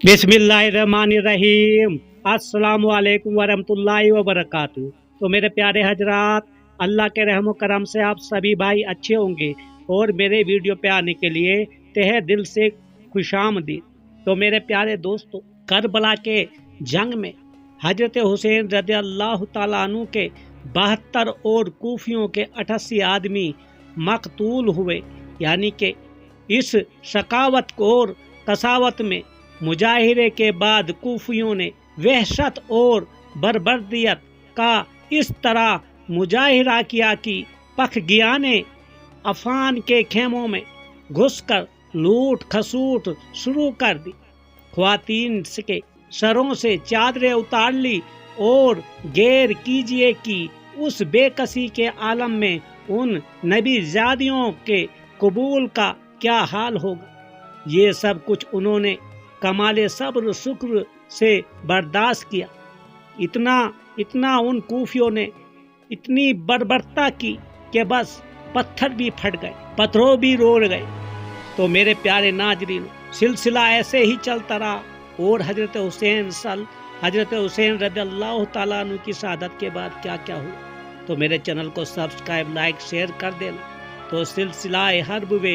बिस्मिल्लाहिर्रहमानिर्रहीम। अस्सलामु अलैकुम वरहमतुल्लाहि वबरकातुहू। तो मेरे प्यारे हजरात, अल्लाह के रहम करम से आप सभी भाई अच्छे होंगे और मेरे वीडियो पे आने के लिए तहे दिल से खुशामदीद। तो मेरे प्यारे दोस्तों, करबला के जंग में हजरत हुसैन रज़ियल्लाहु ताला अन्हु के 72 और कूफियों के 88 आदमी मकतूल हुए। यानी कि इस शकावत और कसावत में मुजाहिरे के बाद कूफियों ने वहशत और बर्बरियत का इस तरह मुजाहिरा किया कि पखगिया ने अफान के खेमों में घुसकर लूट खसूट शुरू कर दी। ख्वातीन के सरों से चादरें उतार ली और गैर कीजिए कि उस बेकसी के आलम में उन नबी ज़ादियों के कबूल का क्या हाल होगा। ये सब कुछ उन्होंने कमाले सब्र शुक्र से बर्दाश्त किया। इतना उन कूफियों ने इतनी बर्बरता की कि बस पत्थर भी फट गए, पत्थरों भी रोड़ गए। तो मेरे प्यारे नाजरीन, सिलसिला ऐसे ही चलता रहा और हजरत हुसैन रज़ियल्लाहु ताला अन्हु की शहादत के बाद क्या क्या हुआ। तो मेरे चैनल को सब्सक्राइब लाइक शेयर कर देना। तो सिलसिला हर्ब व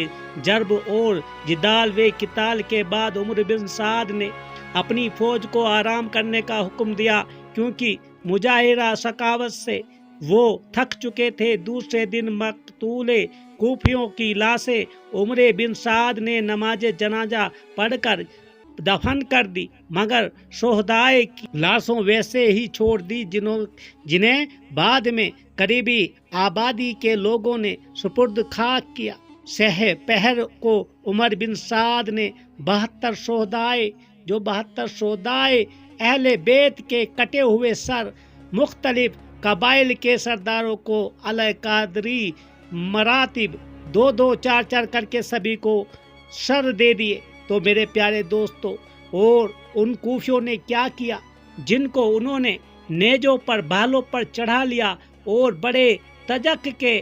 जर्ब और जिदाल व किताल के बाद उमर बिन साद ने अपनी फौज को आराम करने का हुक्म दिया, क्योंकि मुजाहिरा सकावत से वो थक चुके थे। दूसरे दिन मकतूले कूफियों की लाशें उमर बिन साद ने नमाज जनाजा पढ़कर दफन कर दी, मगर शोहदाए की लाशों वैसे ही छोड़ दी जिन्हें बाद में करीबी आबादी के लोगों ने सुपुर्द खाक किया। सह पहर को उमर बिन साद ने 72 शोहदाए अहले बेत के कटे हुए सर मुख्तलिफ कबाइल के सरदारों को अलग कादरी मरातिब 2-2 4-4 करके सभी को सर दे दिए। तो मेरे प्यारे दोस्तों, और उन कूफियों ने क्या किया, जिनको उन्होंने नेजों पर भालों पर चढ़ा लिया और बड़े तजक के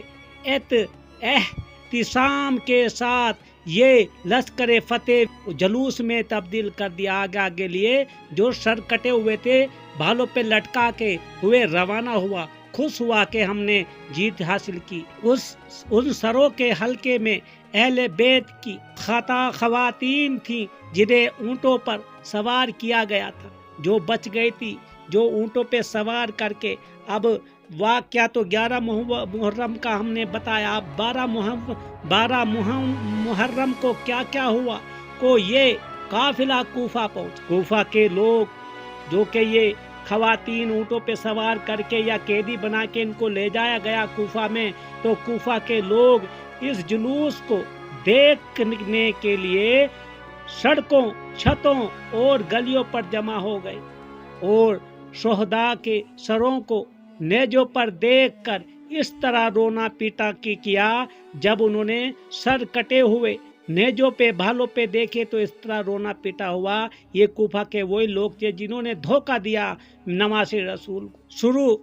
एहतिसाम के साथ ये लश्कर फतेह जलूस में तब्दील कर दिया। आगे लिए जो सर कटे हुए थे भालों पे लटका के हुए रवाना हुआ, खुश हुआ कि हमने जीत हासिल की। उन सरों के हल्के में अहले बेत की खवातीन थी जिन्हें ऊंटों पर सवार किया गया था, जो बच गई थी, जो ऊंटों पे सवार करके। अब वाक़या तो 11 मुहर्रम का हमने बताया। अब 12 मुहर्रम को क्या क्या हुआ को ये काफिला कूफा पहुंच। कूफा के लोग जो कि ये खवातीन ऊँटों पे सवार करके या कैदी बना के इनको ले जाया गया कूफा में, तो कूफा के लोग इस जुलूस को देखने के लिए सड़कों, छतों और गलियों पर जमा हो गए और शोहदा के सरों को नेजों पर देखकर इस तरह रोना पीटा किया। जब उन्होंने सर कटे हुए नेजों पे भालों पे देखे तो इस तरह रोना पीटा हुआ। ये कूफा के वही लोग थे जिन्होंने धोखा दिया, नमाज़ रसूल को शुरू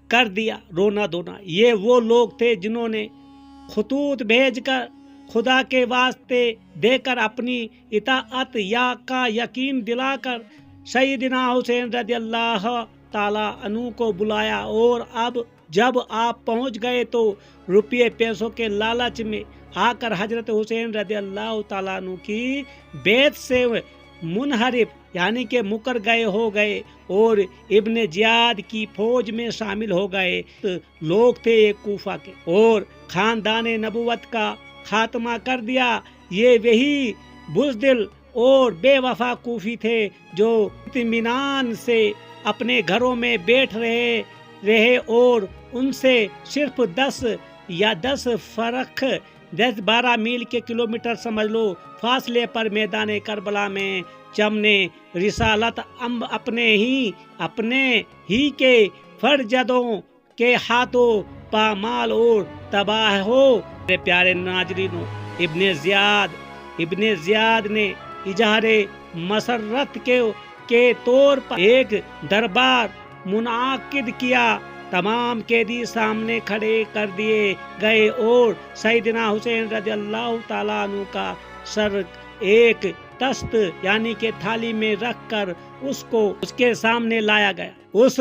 कर दिया रोना धोना। ये वो लोग थे जिन्होंने खतूत भेजकर खुदा के वास्ते देकर अपनी इताअत या का यकीन दिलाकर सैयदना हुसैन रज़ियल्लाहु ताला अन्हु को बुलाया। और अब जब आप पहुंच गए तो रुपये पैसों के लालच में आकर हजरत हुसैन रज़ियल्लाहु ताला अन्हु की बेत से मुनहरिफ यानी कि मुकर गए और इब्ने जियाद की फौज में शामिल हो गए। लोग थे ये कूफा के और खानदान नबुवत का खात्मा कर दिया। ये वही बुज़दिल और बेवफा कूफी थे जो इत्मीनान से अपने घरों में बैठ रहे और उनसे सिर्फ 10-12 मील के किलोमीटर समझ लो फासले पर मैदान करबला में चमने रिसालत अपने ही के फरजदों के हाथों पामाल और तबाह हो। मेरे प्यारे नाजरीनों, इब्ने ज़ियाद ने इजहारे मसरत के तौर पर एक दरबार मुनाकिद किया। तमाम कैदी सामने खड़े कर दिए गए और सैयदना हुसैन रज़ियल्लाहु ताला अन्हु का सर एक دست یعنی کہ تھالی میں رکھ کر اس کو اس کے سامنے لایا گیا۔ اس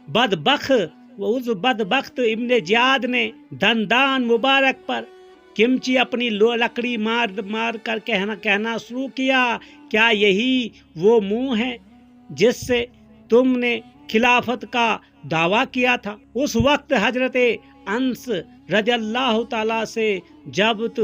بدبخت ابن زیاد نے دندان مبارک پر کمچی اپنی لکڑی مار کر کہنا شروع کیا، کیا یہی وہ منہ ہے جس سے تم نے خلافت کا دعویٰ کیا تھا؟ اس وقت حضرت انس رضی اللہ تعالیٰ سے ضبط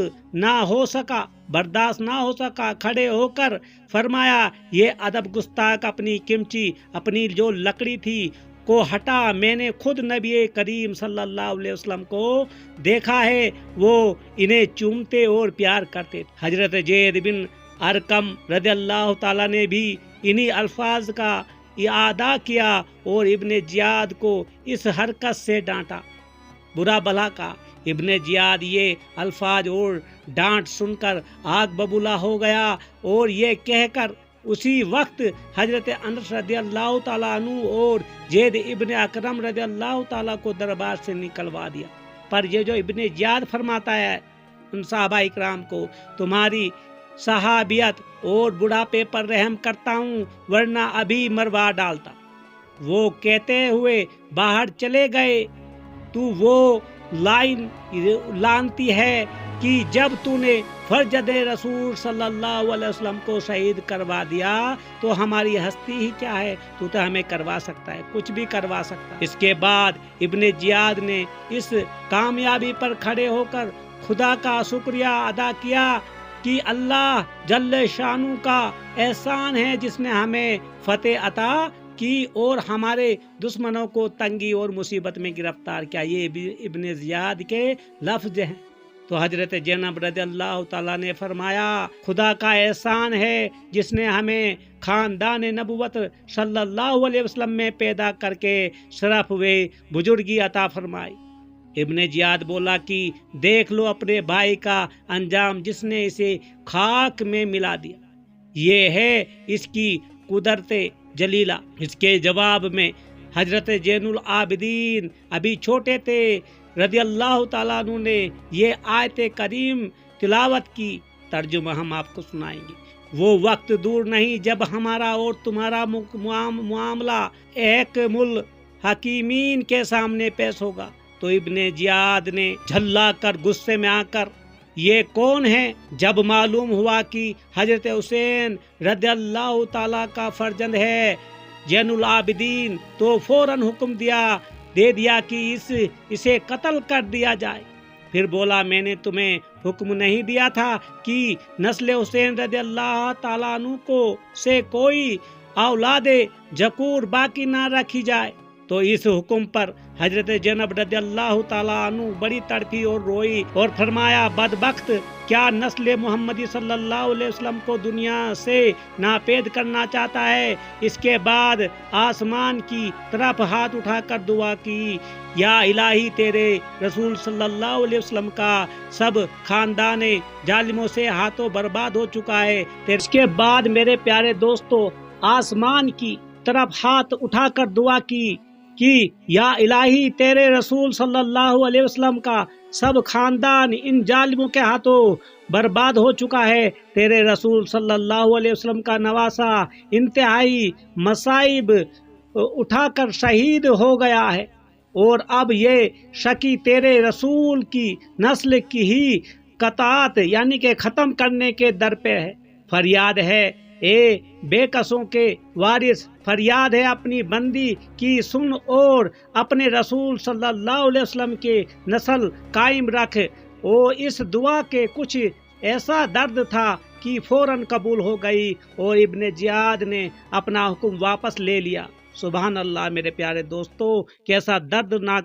برداشت نہ ہو سکا، کھڑے ہو کر فرمایا، یہ ادب گستاخ اپنی کمچی، اپنی جو لکڑی تھی کو ہٹا، میں نے خود نبی کریم صلی اللہ علیہ وسلم کو دیکھا ہے، وہ انہیں چومتے اور پیار کرتے۔ حضرت زید بن ارقم رضی اللہ تعالیٰ نے بھی انہی الفاظ کا اعادہ کیا اور ابن زیاد کو اس حرکت سے ڈانٹا، برا بھلا کہا۔ ابن زیاد یہ الفاظ اور ڈانٹ سن کر آگ ببولا ہو گیا اور یہ کہہ کر اسی وقت حضرت انس رضی اللہ تعالیٰ عنہ اور زید ابن اکرم رضی اللہ تعالیٰ کو دربار سے نکلوا دیا۔ پر یہ جو ابن زیاد فرماتا ہے ان صحابہ اکرام کو، تمہاری صحابیت اور بڑھاپے پر رحم کرتا ہوں ورنہ ابھی مروا ڈالتا۔ وہ کہتے ہوئے باہر چلے گئے، تو وہ لائن لانتی ہے کہ جب تو نے فرزند رسول صلی اللہ علیہ وسلم کو شہید کروا دیا تو ہماری ہستی ہی کیا ہے، تو ہمیں کروا سکتا ہے، کچھ بھی کروا سکتا ہے۔ اس کے بعد ابن زیاد نے اس کامیابی پر کھڑے ہو کر خدا کا شکریہ ادا کیا کہ اللہ جل شانہ کا احسان ہے جس نے ہمیں فتح عطا کی اور ہمارے دشمنوں کو تنگی اور مصیبت میں گرفتار کیا۔ یہ ابن زیاد کے لفظ ہیں۔ تو حضرت زینب رضی اللہ تعالیٰ نے فرمایا، خدا کا احسان ہے جس نے ہمیں خاندان نبوت صلی اللہ علیہ وسلم میں پیدا کر کے شرف و بزرگی عطا فرمائی۔ ابن زیاد بولا کہ دیکھ لو اپنے بھائی کا انجام جس نے اسے خاک میں ملا دیا، یہ ہے اس کی قدرت جلیلہ۔ اس کے جواب میں حضرت زین العابدین ابھی چھوٹے تھے رضی اللہ تعالیٰ عنہ نے یہ آیت کریم تلاوت کی، ترجمہ ہم آپ کو سنائیں گے۔ وہ وقت دور نہیں جب ہمارا اور تمہارا معاملہ ایک الحکیمین کے سامنے پیش ہوگا۔ تو ابن زیاد نے جھلا کر غصے میں آ کر یہ کون ہے؟ جب معلوم ہوا کہ حضرت حسین رضی اللہ تعالیٰ کا فرزند ہے زین العابدین، تو فوراً حکم دے دیا کہ اسے قتل کر دیا جائے۔ پھر بولا، میں نے تمہیں حکم نہیں دیا تھا کہ نسل حسین رضی اللہ تعالیٰ عنہ کو سے کوئی اولاد ذکور باقی نہ رکھی جائے؟ تو اس حکم پر حضرت زینب رضی اللہ تعالیٰ عنہ بڑی تڑپی اور روئی اور فرمایا، بدبخت کیا نسل محمدی صلی اللہ علیہ وسلم کو دنیا سے ناپید کرنا چاہتا ہے؟ اس کے بعد آسمان کی طرف ہاتھ اٹھا کر دعا کی، یا الہی تیرے رسول صلی اللہ علیہ وسلم کا سب خاندان ظالموں سے ہاتھوں برباد ہو چکا ہے۔ اس کے بعد میرے پیارے دوستو آسمان کی طرف ہاتھ اٹھا کر دعا کی کہ یا الہی تیرے رسول صلی اللہ علیہ وسلم کا سب خاندان ان ظالموں کے ہاتھوں برباد ہو چکا ہے۔ تیرے رسول صلی اللہ علیہ وسلم کا نواسا انتہائی مصائب اٹھا کر شہید ہو گیا ہے اور اب یہ شکی تیرے رسول کی نسل کی ہی قطعات یعنی کہ ختم کرنے کے در پہ ہے۔ فریاد ہے اے بے کسوں کے وارث، فریاد ہے اپنی بندی کی سن اور اپنے رسول صلی اللہ علیہ وسلم کے نسل قائم رکھ۔ اور اس دعا کے کچھ ایسا درد تھا کہ فوراً قبول ہو گئی اور ابن زیاد نے اپنا حکم واپس لے لیا۔ سبحان اللہ میرے پیارے دوستو، کیسا دردناک